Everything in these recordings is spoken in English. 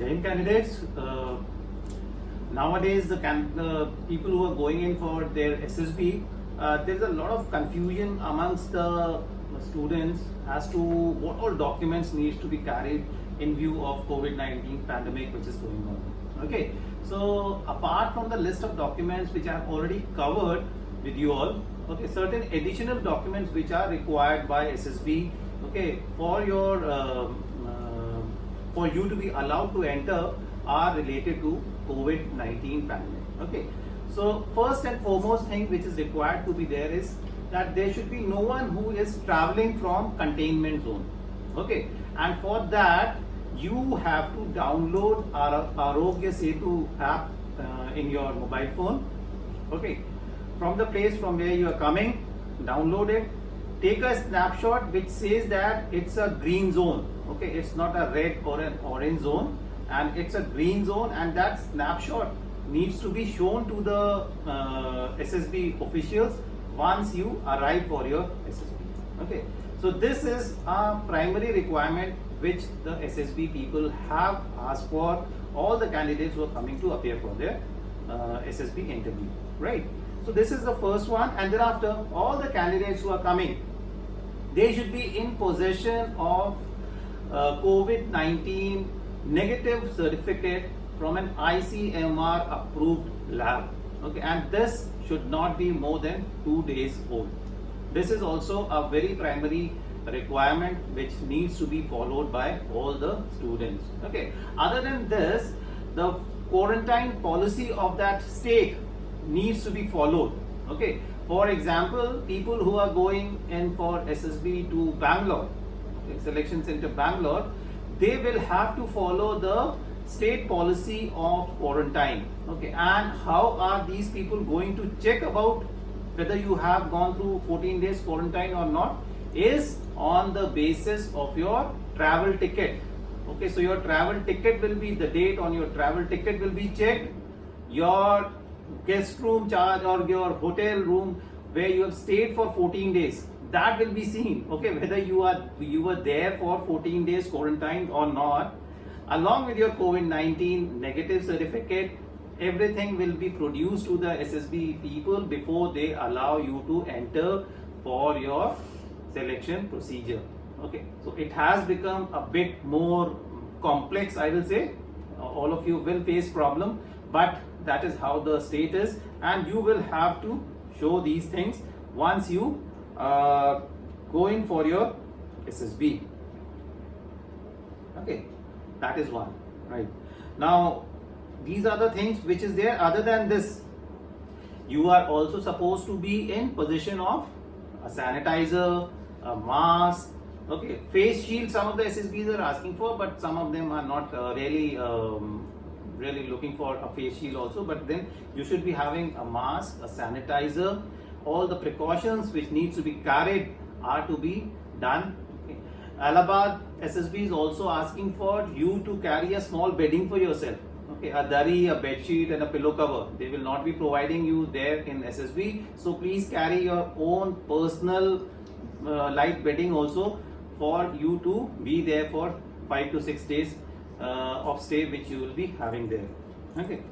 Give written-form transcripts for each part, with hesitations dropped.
Jain candidates, nowadays the people who are going in for their SSB, there's a lot of confusion amongst the students as to what all documents needs to be carried in view of COVID-19 pandemic which is going on. Okay, so apart from the list of documents which I have already covered with you all, okay, certain additional documents which are required by SSB, okay, for your for you to be allowed to enter are related to COVID-19 pandemic. Okay, so first and foremost thing which is required to be there is that there should be no one who is traveling from containment zone. Okay, and for that you have to download Arogya Setu app in your mobile phone. Okay, from the place from where you are coming, download it, take a snapshot which says that it's a green zone. Okay, it's not a red or an orange zone, and it's a green zone, and that snapshot needs to be shown to the SSB officials once you arrive for your SSB. Okay, so this is a primary requirement which the SSB people have asked for all the candidates who are coming to appear for their SSB interview, right? So this is the first one, and thereafter all the candidates who are coming, they should be in possession of COVID-19 negative certificate from an ICMR approved lab. Okay, and this should not be more than 2 days old. This is also a very primary requirement which needs to be followed by all the students. Okay, other than this, the quarantine policy of that state needs to be followed. Okay, for example, people who are going in for SSB to Bangalore, okay, selection center Bangalore, they will have to follow the state policy of quarantine. Okay, and how are these people going to check about whether you have gone through 14 days quarantine or not is on the basis of your travel ticket. Okay, so your travel ticket will be, the date on your travel ticket will be checked, your guest room charge or your hotel room where you have stayed for 14 days, that will be seen. Okay, whether you were there for 14 days quarantine or not, along with your COVID-19 negative certificate, everything will be produced to the SSB people before they allow you to enter for your selection procedure. Okay, so it has become a bit more complex, I will say. All of you will face problem, but that is how the state is, and you will have to show these things once you go in for your SSB. Okay, that is one, right? Now these are the things which is there. Other than this, you are also supposed to be in possession of a sanitizer, a mask, okay, face shield. Some of the SSBs are asking for, but some of them are not really looking for a face shield also. But then you should be having a mask, a sanitizer. All the precautions which needs to be carried are to be done. Okay. Allahabad SSB is also asking for you to carry a small bedding for yourself. Okay, a dari, a bed sheet, and a pillow cover. They will not be providing you there in SSB. So please carry your own personal light bedding also for you to be there for 5 to 6 days of stay which you will be having there. Okay.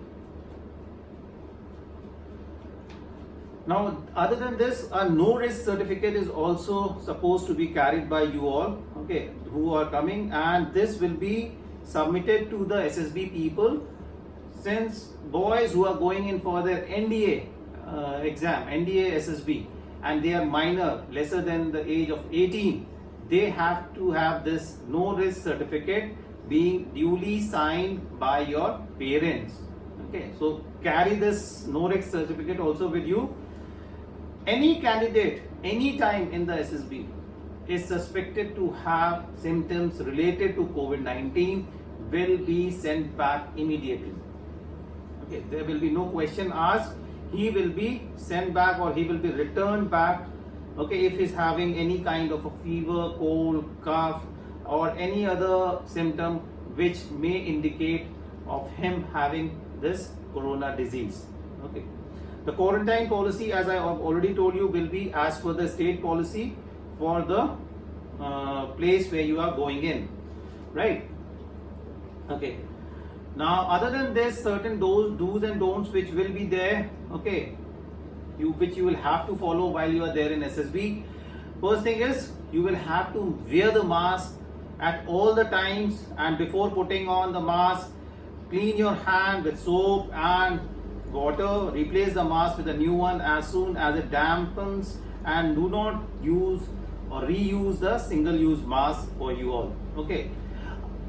Now, other than this, a no risk certificate is also supposed to be carried by you all, okay, who are coming, and this will be submitted to the SSB people. Since boys who are going in for their NDA exam, NDA SSB, and they are minor, lesser than the age of 18, they have to have this no risk certificate being duly signed by your parents. Okay, so carry this no risk certificate also with you. Any candidate, anytime in the SSB is suspected to have symptoms related to COVID-19 will be sent back immediately. Okay, there will be no question asked. He will be sent back or he will be returned back. Okay, if he's having any kind of a fever, cold, cough, or any other symptom which may indicate of him having this corona disease. Okay. The quarantine policy, as I have already told you, will be as per the state policy for the place where you are going in, right? Okay. Now, other than this, certain do's and don'ts which will be there, okay, which you will have to follow while you are there in SSB. First thing is, you will have to wear the mask at all the times, and before putting on the mask, clean your hand with soap and water. Replace the mask with a new one as soon as it dampens, and do not use or reuse the single-use mask for you all. Okay.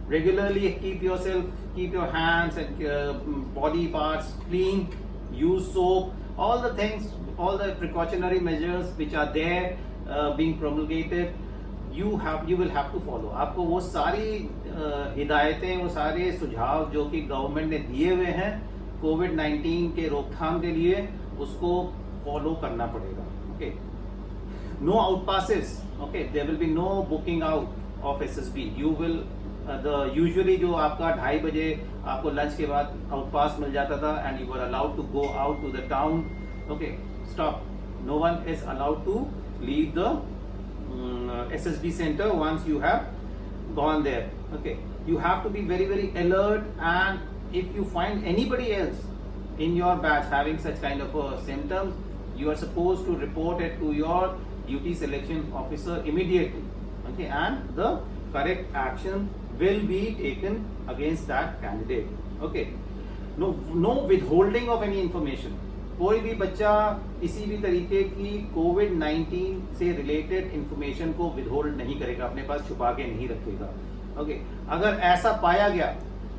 Regularly keep your hands and body parts clean. Use soap. All the things, all the precautionary measures which are there being promulgated, you will have to follow. आपको वो सारी हिदायतें, वो सारे सुझाव जो कि government ने दिए हुए हैं कोविड-19 के रोकथाम के लिए, उसको फॉलो करना पड़ेगा. Okay. No out passes. Okay. There will be no booking out of SSB. You will usually जो आपका 2:30 बजे आपको लंच के बाद आउट पास मिल जाता था, and you were allowed to go out to the town. Okay. Stop. No one is allowed to leave the SSB center once you have gone there. Okay. You have to be very, very alert, and if you find anybody else in your batch having such kind of symptoms, you are supposed to report it to your duty selection officer immediately. Okay. And the correct action will be taken against that candidate. Okay. No withholding of any information. कोई भी बच्चा किसी भी तरीके की कोविड-19 से related information को withhold नहीं करेगा, अपने पास छुपा के नहीं रखेगा. ओके. अगर ऐसा पाया गया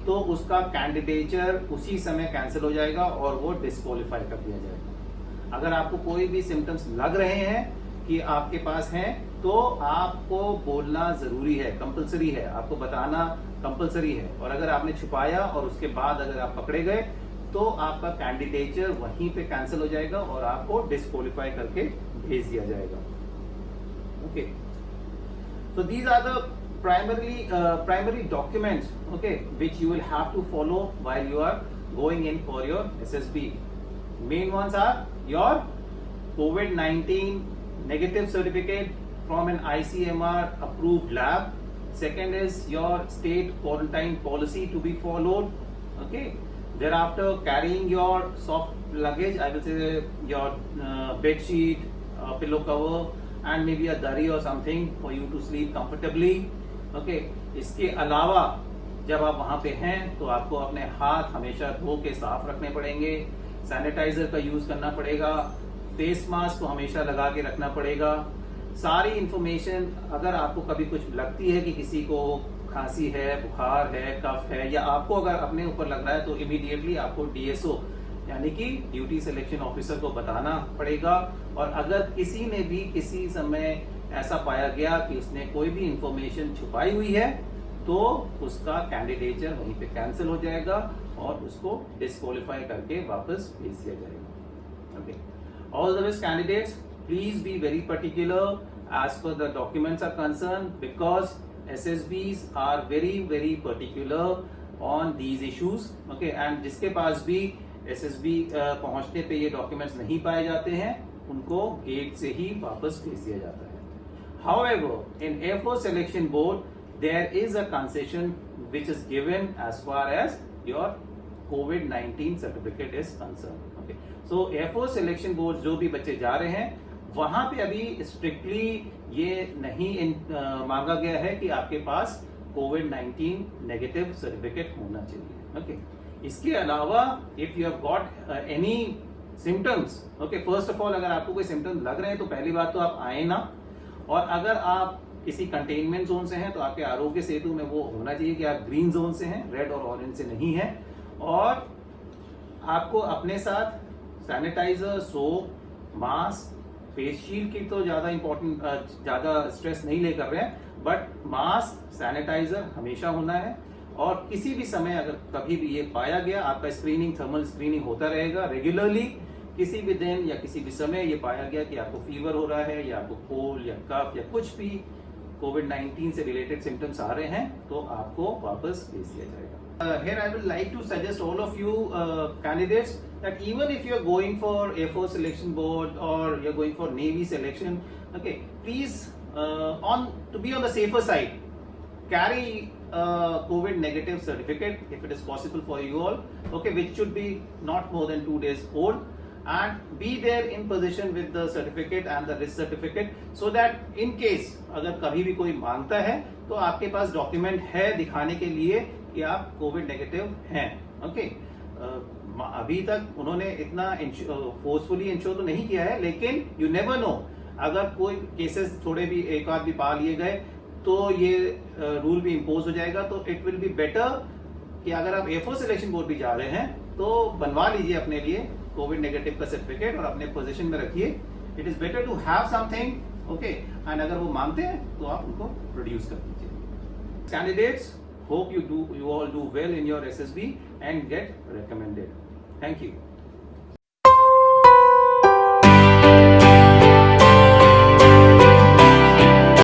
तो उसका कैंडिडेचर उसी समय कैंसिल हो जाएगा और वो डिस्क्वालीफाई कर दिया जाएगा. अगर आपको कोई भी सिम्टम्स लग रहे हैं कि आपके पास हैं, तो आपको बोलना जरूरी है, कंपलसरी है, आपको बताना कंपलसरी है. और अगर आपने छुपाया और उसके बाद अगर आप पकड़े गए, तो आपका कैंडिडेचर वहीं पे कैंसिल हो जाएगा और आपको डिस्क्वालीफाई करके भेज दिया जाएगा. Okay. So these are the primary documents, okay, which you will have to follow while you are going in for your SSB. Main ones are your COVID-19 negative certificate from an ICMR approved lab. Second is your state quarantine policy to be followed. Okay. Thereafter, carrying your soft luggage, I will say your bed sheet, pillow cover, and maybe a dari or something for you to sleep comfortably. Okay. इसके अलावा जब आप वहाँ पे हैं तो आपको अपने हाथ हमेशा धो के साफ रखने पड़ेंगे. सैनिटाइजर का यूज करना पड़ेगा. फेस मास्क को हमेशा लगा के रखना पड़ेगा. सारी इंफॉर्मेशन, अगर आपको कभी कुछ लगती है कि किसी को खांसी है, बुखार है, कफ है, या आपको अगर अपने ऊपर लग रहा है, तो इमीडिएटली आपको DSO यानी कि ड्यूटी सिलेक्शन ऑफिसर को बताना पड़ेगा. और अगर किसी ने भी किसी समय ऐसा पाया गया कि उसने कोई भी इंफॉर्मेशन छुपाई हुई है, तो उसका कैंडिडेचर वहीं पे कैंसिल हो जाएगा और उसको डिस्क्वालीफाई करके वापस भेज दिया जाएगा. Okay. All the best candidates. Please be very particular as per the documents are concerned, because SSBs are very, very particular on these issues. Okay. And जिसके पास भी SSB पहुंचने पे ये डॉक्यूमेंट्स नहीं पाए जाते हैं, उनको गेट से ही वापस भेज दिया जाता है. However, in Air Force Selection Board, there is a concession which is given as far as your COVID-19 certificate is concerned. Okay. So Air Force Selection Board जो भी बच्चे जा रहे हैं, वहां पे अभी स्ट्रिक्टली ये नहीं मांगा गया है कि आपके पास कोविड-19 नेगेटिव सर्टिफिकेट होना चाहिए. ओके. इसके अलावा if you have got any symptoms, okay, first of all, अगर आपको कोई सिम्टम्स लग रहे हैं तो पहली बात तो आप आए ना. और अगर आप किसी कंटेनमेंट जोन से हैं तो आपके आरोग्य सेतु में वो होना चाहिए कि आप ग्रीन जोन से हैं, रेड और ऑरेंज से नहीं है. और आपको अपने साथ sanitiser, soap, mask, face shield की तो ज्यादा स्ट्रेस नहीं लेकर रहे हैं, बट मास्क, सैनिटाइजर हमेशा होना है. और किसी भी समय अगर कभी भी ये पाया गया, आपका स्क्रीनिंग, थर्मल स्क्रीनिंग होता रहेगा रेगुलरली. किसी भी दिन या किसी भी समय ये पाया गया कि आपको फीवर हो रहा है, या आपको कोल्ड या कफ या कुछ भी कोविड-19 से रिलेटेड सिम्टम्स आ रहे हैं, तो आपको वापस भेज दिया जाएगा. Here I would like to suggest all of you candidates that even if you are going for Air Force Selection Board or you are going for Navy selection, okay, please to be on the safer side, carry COVID negative certificate if it is possible for you all, okay, which should be not more than 2 days old, and be there in possession with the certificate and the risk certificate, so that in case अगर कभी भी कोई मांगता है तो आपके पास document है दिखाने के लिए कि आप कोविड नेगेटिव हैं. ओके, अभी तक उन्होंने इतना फोर्सफुली इंश्योर तो नहीं किया है, लेकिन यू नेवर नो, अगर कोई केसेस थोड़े भी एक आध भी पा लिए गए तो ये रूल भी इम्पोज हो जाएगा. तो इट विल बी बेटर कि अगर आप एयरफोर्स सिलेक्शन बोर्ड भी जा रहे हैं तो बनवा लीजिए अपने लिए कोविड नेगेटिव का सर्टिफिकेट और अपने पोजीशन में रखिए. It is better to have something, okay, and अगर वो मांगते हैं तो आप उनको प्रोड्यूस कर दीजिए. Candidates, hope you all do well in your SSB and get recommended. Thank you.